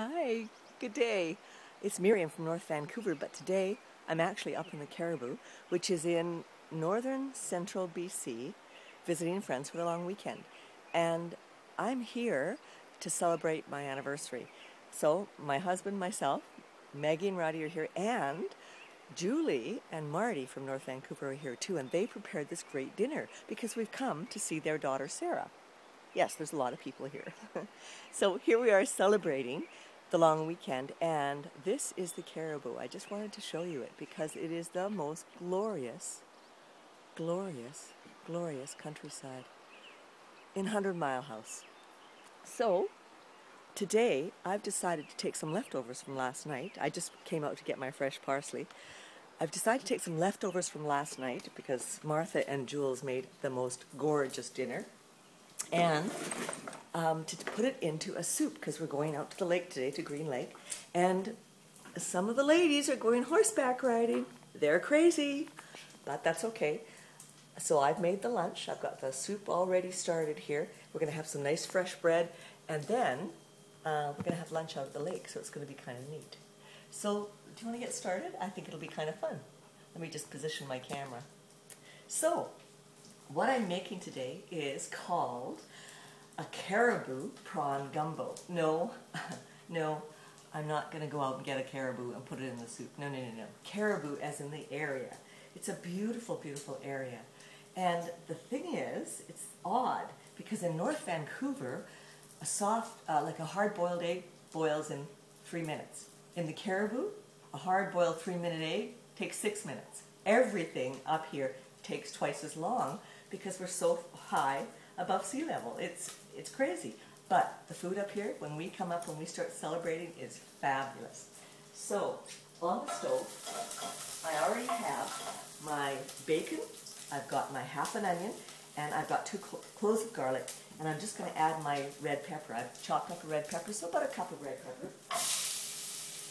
Hi, good day. It's Miriam from North Vancouver, but today I'm actually up in the Cariboo, which is in northern central BC, visiting friends for the long weekend. And I'm here to celebrate my anniversary. So my husband, myself, Maggie and Roddy are here, and Julie and Marty from North Vancouver are here too, and they prepared this great dinner because we've come to see their daughter Sarah. Yes, there's a lot of people here. So here we are celebrating the long weekend, and this is the Cariboo. I just wanted to show you it because it is the most glorious, glorious, glorious countryside in 100 Mile House. So today I've decided to take some leftovers from last night. I just came out to get my fresh parsley. I've decided to take some leftovers from last night because Martha and Jules made the most gorgeous dinner. And to put it into a soup, because we're going out to the lake today, to Green Lake, and some of the ladies are going horseback riding. They're crazy, but that's okay. So I've made the lunch. I've got the soup already started here. We're going to have some nice fresh bread, and then we're going to have lunch out at the lake, so it's going to be kind of neat. So do you want to get started? I think it'll be kind of fun. Let me just position my camera. So what I'm making today is called a Cariboo Prawn Gumbo. No, I'm not going to go out and get a caribou and put it in the soup. No. Caribou as in the area. It's a beautiful, beautiful area. And the thing is, it's odd, because in North Vancouver, a soft, like a hard-boiled egg boils in 3 minutes. In the Cariboo, a hard-boiled 3-minute egg takes 6 minutes. Everything up here takes twice as long, because we're so high above sea level. It's crazy. But the food up here, when we come up, when we start celebrating, is fabulous. So, on the stove, I already have my bacon, I've got my half an onion, and I've got 2 cloves of garlic, and I'm just going to add my red pepper. I've chopped up a red pepper, so about a cup of red pepper.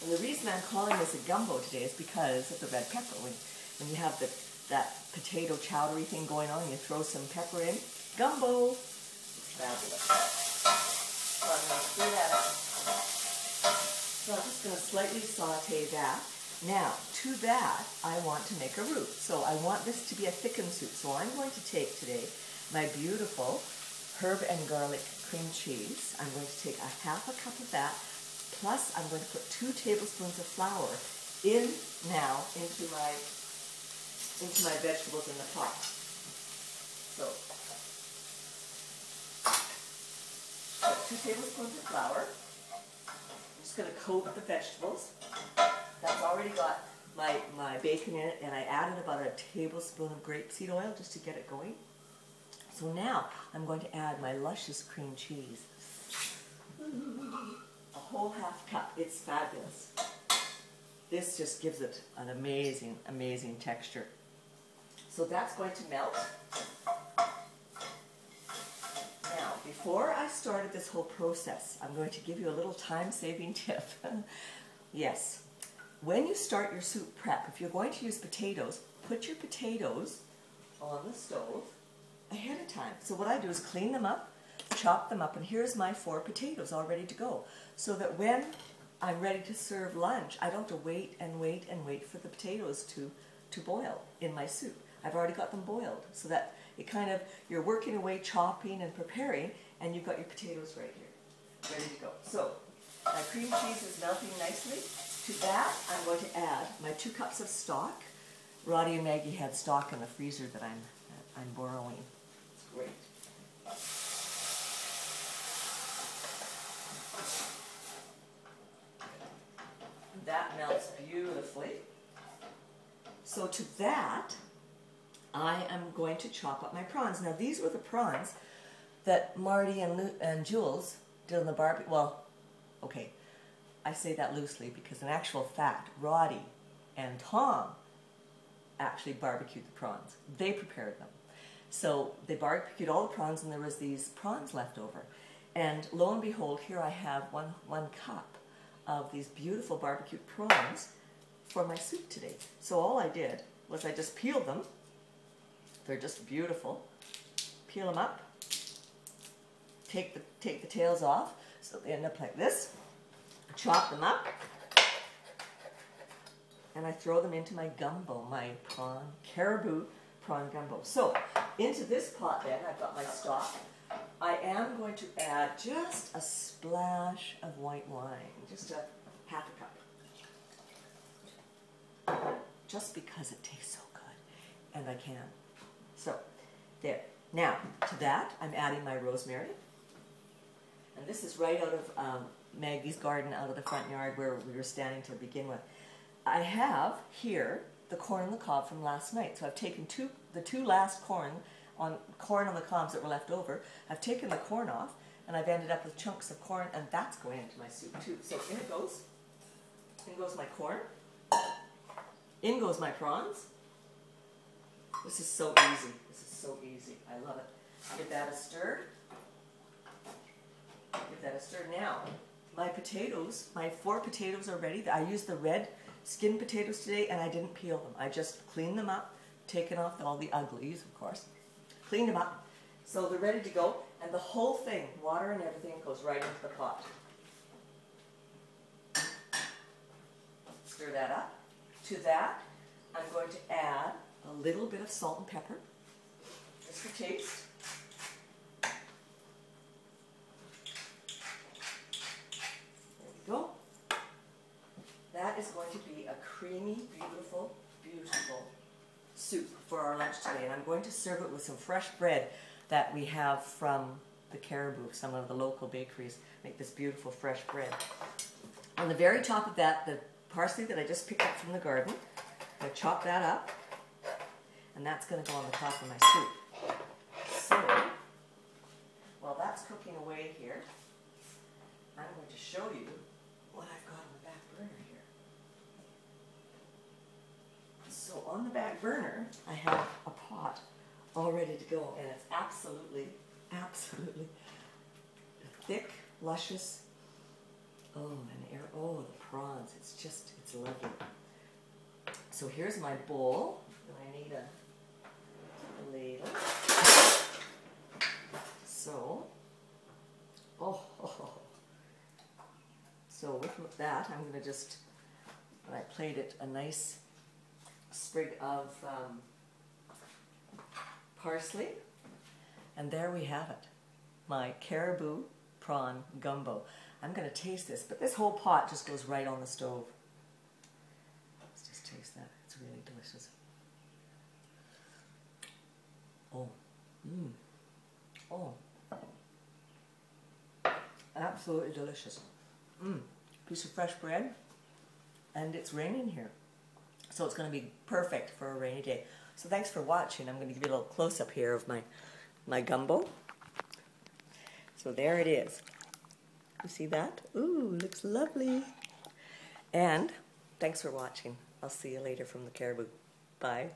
And the reason I'm calling this a gumbo today is because of the red pepper. When you have that potato chowdery thing going on, you throw some pepper in, gumbo. It's fabulous. So I'm going to stir that up. So I'm just going to slightly saute that. Now, to that, I want to make a roux. So I want this to be a thickened soup. So I'm going to take today my beautiful herb and garlic cream cheese. I'm going to take a half a cup of that, plus I'm going to put 2 tablespoons of flour into my vegetables in the pot. So, 2 tablespoons of flour. I'm just going to coat the vegetables. That's already got my bacon in it, and I added about a tablespoon of grapeseed oil just to get it going. So now I'm going to add my luscious cream cheese. A whole half cup. It's fabulous. This just gives it an amazing, amazing texture. So that's going to melt. Now, before I started this whole process, I'm going to give you a little time-saving tip. Yes, when you start your soup prep, if you're going to use potatoes, put your potatoes on the stove ahead of time. So what I do is clean them up, chop them up, and here's my 4 potatoes all ready to go. So that when I'm ready to serve lunch, I don't have to wait and wait and wait for the potatoes to boil in my soup. I've already got them boiled, so that it kind of, you're working away, chopping and preparing, and you've got your potatoes right here, ready to go. So, my cream cheese is melting nicely. To that, I'm going to add my 2 cups of stock. Roddy and Maggie had stock in the freezer that I'm borrowing. It's great. That melts beautifully. So to that, I am going to chop up my prawns. Now these were the prawns that Marty and Jules did on the barbecue. Well, okay, I say that loosely because in actual fact, Roddy and Tom actually barbecued the prawns. They prepared them. So they barbecued all the prawns, and there was these prawns left over. And lo and behold, here I have one cup of these beautiful barbecued prawns for my soup today. So all I did was I just peeled them. They're just beautiful. Peel them up. Take the tails off, so they end up like this. chop them up, and I throw them into my gumbo, my Cariboo Prawn Gumbo. So, into this pot then, I've got my stock. I am going to add just a splash of white wine, just a half a cup. Just because it tastes so good, and I can. So, there. Now, to that, I'm adding my rosemary. And this is right out of Maggie's garden, out of the front yard where we were standing to begin with. I have here the corn on the cob from last night. So I've taken the two last corn on the cobs that were left over. I've taken the corn off, and I've ended up with chunks of corn, and that's going into my soup too. So in it goes. In goes my corn. In goes my prawns. This is so easy. This is so easy. I love it. Give that a stir. Give that a stir. Now, my potatoes, my 4 potatoes are ready. I used the red skin potatoes today, and I didn't peel them. I just cleaned them up, taken off all the uglies, of course. Cleaned them up. So they're ready to go, and the whole thing, water and everything, goes right into the pot. Stir that up. To that, I'm going to add a little bit of salt and pepper, just for taste. There we go. That is going to be a creamy, beautiful, beautiful soup for our lunch today. And I'm going to serve it with some fresh bread that we have from the Cariboo, some of the local bakeries make this beautiful fresh bread. On the very top of that, the parsley that I just picked up from the garden, I'm going to chop that up, and that's going to go on the top of my soup. So, while that's cooking away here, I'm going to show you what I've got on the back burner here. So on the back burner, I have a pot all ready to go, and it's absolutely, absolutely thick, luscious. Oh, the prawns. It's lovely. So here's my bowl, and I need a ladle. So, so with that, I'm going to just, when I plate it, a nice sprig of parsley, and there we have it, my Cariboo Prawn Gumbo. I'm going to taste this, but this whole pot just goes right on the stove. Let's just taste that. It's really delicious. Absolutely delicious. Piece of fresh bread, and it's raining here, so it's going to be perfect for a rainy day. So thanks for watching. I'm going to give you a little close-up here of my gumbo. So there it is. You see that? Ooh, looks lovely. And thanks for watching. I'll see you later from the Cariboo. Bye.